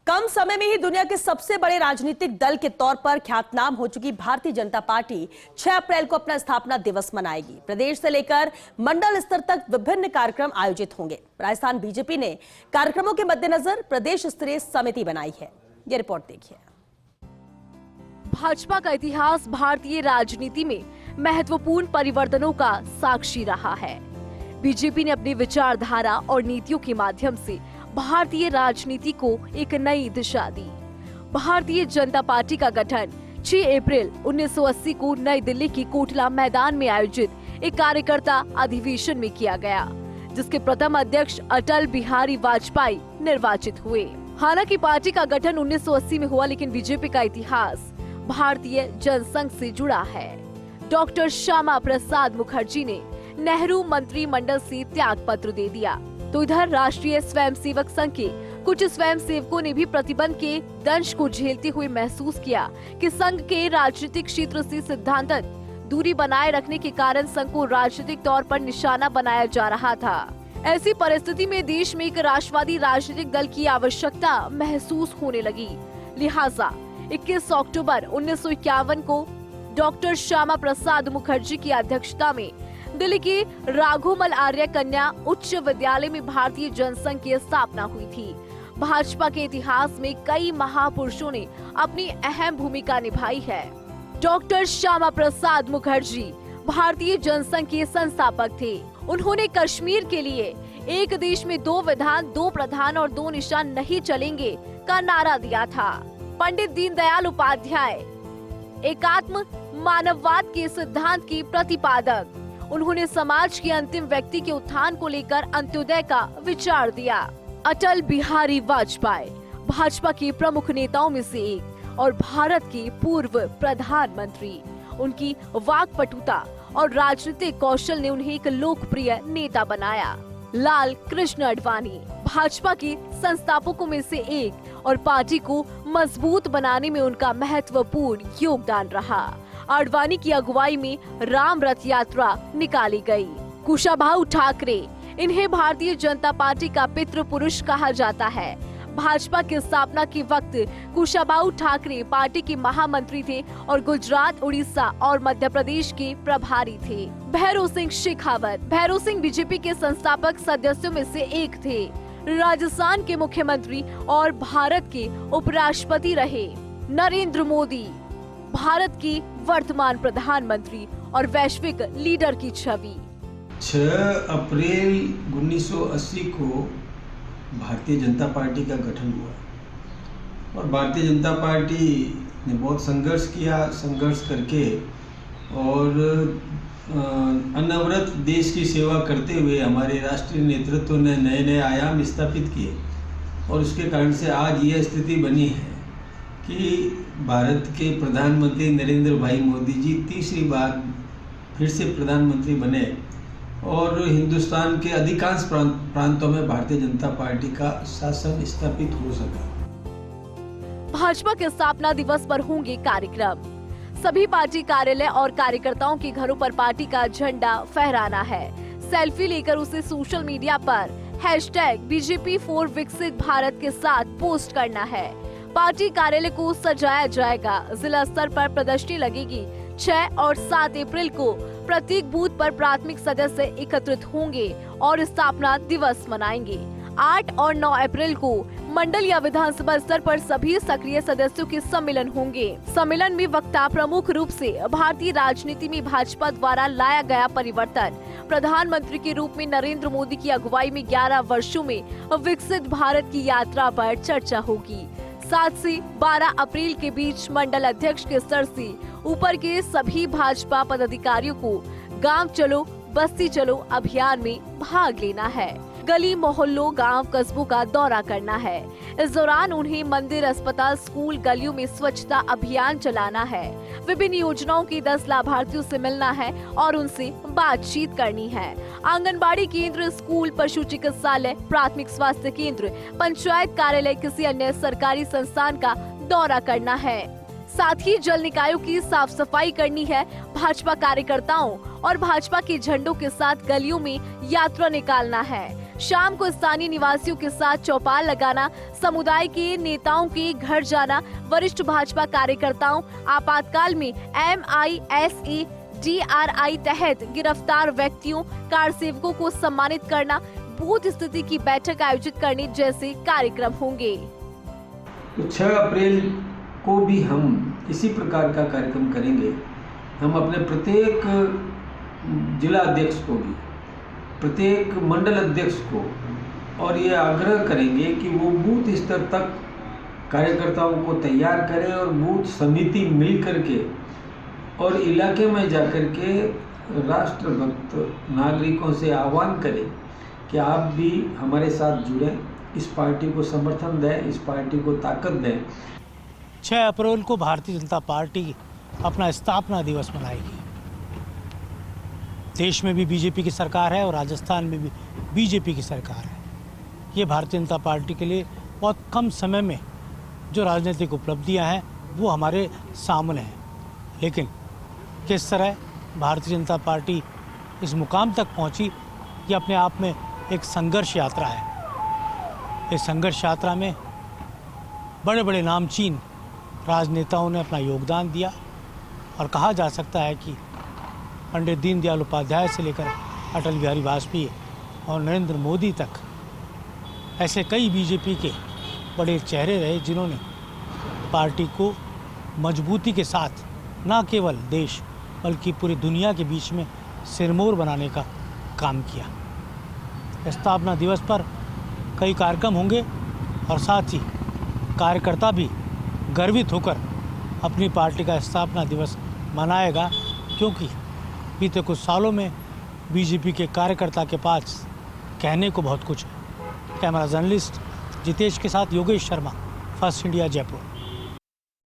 कम समय में ही दुनिया के सबसे बड़े राजनीतिक दल के तौर पर ख्यातनाम हो चुकी भारतीय जनता पार्टी 6 अप्रैल को अपना स्थापना दिवस मनाएगी। प्रदेश से लेकर मंडल स्तर तक विभिन्न कार्यक्रम आयोजित होंगे। राजस्थान बीजेपी ने कार्यक्रमों के मद्देनजर प्रदेश स्तरीय समिति बनाई है। ये रिपोर्ट देखिए। भाजपा का इतिहास भारतीय राजनीति में महत्वपूर्ण परिवर्तनों का साक्षी रहा है। बीजेपी ने अपनी विचारधारा और नीतियों के माध्यम से भारतीय राजनीति को एक नई दिशा दी। भारतीय जनता पार्टी का गठन 6 अप्रैल 1980 को नई दिल्ली की कोटला मैदान में आयोजित एक कार्यकर्ता अधिवेशन में किया गया, जिसके प्रथम अध्यक्ष अटल बिहारी वाजपेयी निर्वाचित हुए। हालांकि पार्टी का गठन 1980 में हुआ, लेकिन बीजेपी का इतिहास भारतीय जनसंघ से जुड़ा है। डॉक्टर श्यामा प्रसाद मुखर्जी ने नेहरू मंत्रिमंडल से त्याग पत्र दे दिया, तो इधर राष्ट्रीय स्वयंसेवक संघ के कुछ स्वयंसेवकों ने भी प्रतिबंध के दंश को झेलते हुए महसूस किया कि संघ के राजनीतिक क्षेत्र से सिद्धांतक दूरी बनाए रखने के कारण संघ को राजनीतिक तौर पर निशाना बनाया जा रहा था। ऐसी परिस्थिति में देश में एक राष्ट्रवादी राजनीतिक दल की आवश्यकता महसूस होने लगी। लिहाजा 21 अक्टूबर 1951 को डॉक्टर श्यामा प्रसाद मुखर्जी की अध्यक्षता में दिल्ली के राघोमल आर्य कन्या उच्च विद्यालय में भारतीय जनसंघ की स्थापना हुई थी। भाजपा के इतिहास में कई महापुरुषों ने अपनी अहम भूमिका निभाई है। डॉक्टर श्यामा प्रसाद मुखर्जी भारतीय जनसंघ के संस्थापक थे। उन्होंने कश्मीर के लिए एक देश में 2 विधान, 2 प्रधान और 2 निशान नहीं चलेंगे का नारा दिया था। पंडित दीनदयाल उपाध्याय एकात्म मानववाद के सिद्धांत के प्रतिपादक। उन्होंने समाज के अंतिम व्यक्ति के उत्थान को लेकर अंत्योदय का विचार दिया। अटल बिहारी वाजपेयी भाजपा के प्रमुख नेताओं में से एक और भारत के पूर्व प्रधानमंत्री। उनकी वाक्पटुता और राजनीतिक कौशल ने उन्हें एक लोकप्रिय नेता बनाया। लाल कृष्ण आडवाणी भाजपा के संस्थापकों में से एक और पार्टी को मजबूत बनाने में उनका महत्वपूर्ण योगदान रहा। आडवाणी की अगुवाई में राम रथ यात्रा निकाली गई। कुशाभाऊ ठाकरे, इन्हें भारतीय जनता पार्टी का पितृ पुरुष कहा जाता है। भाजपा की स्थापना के वक्त कुशाभाऊ ठाकरे पार्टी के महामंत्री थे और गुजरात, उड़ीसा और मध्य प्रदेश के प्रभारी थे। भैरों सिंह शेखावत, भैरों सिंह बीजेपी के संस्थापक सदस्यों में से एक थे। राजस्थान के मुख्यमंत्री और भारत के उपराष्ट्रपति रहे। नरेंद्र मोदी भारत के वर्तमान प्रधानमंत्री और वैश्विक लीडर की छवि। 6 अप्रैल 1980 को भारतीय जनता पार्टी का गठन हुआ और भारतीय जनता पार्टी ने बहुत संघर्ष किया। संघर्ष करके और अनवरत देश की सेवा करते हुए हमारे राष्ट्रीय नेतृत्व ने नए नए आयाम स्थापित किए और उसके कारण से आज यह स्थिति बनी है कि भारत के प्रधानमंत्री नरेंद्र भाई मोदी जी तीसरी बार फिर से प्रधानमंत्री बने और हिंदुस्तान के अधिकांश प्रांतों में भारतीय जनता पार्टी का शासन स्थापित हो सका। भाजपा के स्थापना दिवस पर होंगे कार्यक्रम। सभी पार्टी कार्यालय और कार्यकर्ताओं के घरों पर पार्टी का झंडा फहराना है। सेल्फी लेकर उसे सोशल मीडिया पर #BJP for विकसित भारत के साथ पोस्ट करना है। पार्टी कार्यालय को सजाया जाएगा। जिला स्तर पर प्रदर्शनी लगेगी। 6 और 7 अप्रैल को प्रत्येक बूथ पर प्राथमिक सदस्य एकत्रित होंगे और स्थापना दिवस मनाएंगे। 8 और 9 अप्रैल को मंडल या विधानसभा स्तर पर सभी सक्रिय सदस्यों के सम्मेलन होंगे। सम्मेलन में वक्ता प्रमुख रूप से भारतीय राजनीति में भाजपा द्वारा लाया गया परिवर्तन, प्रधानमंत्री के रूप में नरेंद्र मोदी की अगुवाई में 11 वर्षों में विकसित भारत की यात्रा पर चर्चा होगी। 7 से 12 अप्रैल के बीच मंडल अध्यक्ष के स्तर से ऊपर के सभी भाजपा पदाधिकारियों को गांव चलो बस्ती चलो अभियान में भाग लेना है। गली मोहल्लों, गांव, कस्बों का दौरा करना है। इस दौरान उन्हें मंदिर, अस्पताल, स्कूल, गलियों में स्वच्छता अभियान चलाना है। विभिन्न योजनाओं के 10 लाभार्थियों से मिलना है और उनसे बातचीत करनी है। आंगनबाड़ी केंद्र, स्कूल, पशु चिकित्सालय, प्राथमिक स्वास्थ्य केंद्र, पंचायत कार्यालय, किसी अन्य सरकारी संस्थान का दौरा करना है। साथ ही जल निकायों की साफ सफाई करनी है। भाजपा कार्यकर्ताओं और भाजपा के झंडों के साथ गलियों में यात्रा निकालना है। शाम को स्थानीय निवासियों के साथ चौपाल लगाना, समुदाय के नेताओं के घर जाना, वरिष्ठ भाजपा कार्यकर्ताओं, आपातकाल में MISA DRI तहत गिरफ्तार व्यक्तियों, कार सेवकों को सम्मानित करना, बूथ स्थिति की बैठक आयोजित करने जैसे कार्यक्रम होंगे। तो 6 अप्रैल को भी हम इसी प्रकार का कार्यक्रम करेंगे। हम अपने प्रत्येक जिला अध्यक्ष को भी, प्रत्येक मंडल अध्यक्ष को और ये आग्रह करेंगे कि वो बूथ स्तर तक कार्यकर्ताओं को तैयार करें और बूथ समिति मिल करके और इलाके में जाकर के राष्ट्रभक्त नागरिकों से आह्वान करें कि आप भी हमारे साथ जुड़ें, इस पार्टी को समर्थन दें, इस पार्टी को ताकत दें। 6 अप्रैल को भारतीय जनता पार्टी अपना स्थापना दिवस मनाएगी। देश में भी बीजेपी की सरकार है और राजस्थान में भी बीजेपी की सरकार है। ये भारतीय जनता पार्टी के लिए बहुत कम समय में जो राजनीतिक उपलब्धियां हैं वो हमारे सामने हैं, लेकिन किस तरह भारतीय जनता पार्टी इस मुकाम तक पहुंची, ये अपने आप में एक संघर्ष यात्रा है। इस संघर्ष यात्रा में बड़े बड़े नामचीन राजनेताओं ने अपना योगदान दिया और कहा जा सकता है कि पंडित दीनदयाल उपाध्याय से लेकर अटल बिहारी वाजपेयी और नरेंद्र मोदी तक ऐसे कई बीजेपी के बड़े चेहरे रहे जिन्होंने पार्टी को मजबूती के साथ न केवल देश बल्कि पूरी दुनिया के बीच में सिरमौर बनाने का काम किया। स्थापना दिवस पर कई कार्यक्रम होंगे और साथ ही कार्यकर्ता भी गर्वित होकर अपनी पार्टी का स्थापना दिवस मनाएगा, क्योंकि बीते कुछ सालों में बीजेपी के कार्यकर्ता के पास कहने को बहुत कुछ है। कैमरा जर्नलिस्ट जितेश के साथ योगेश शर्मा, फर्स्ट इंडिया, जयपुर।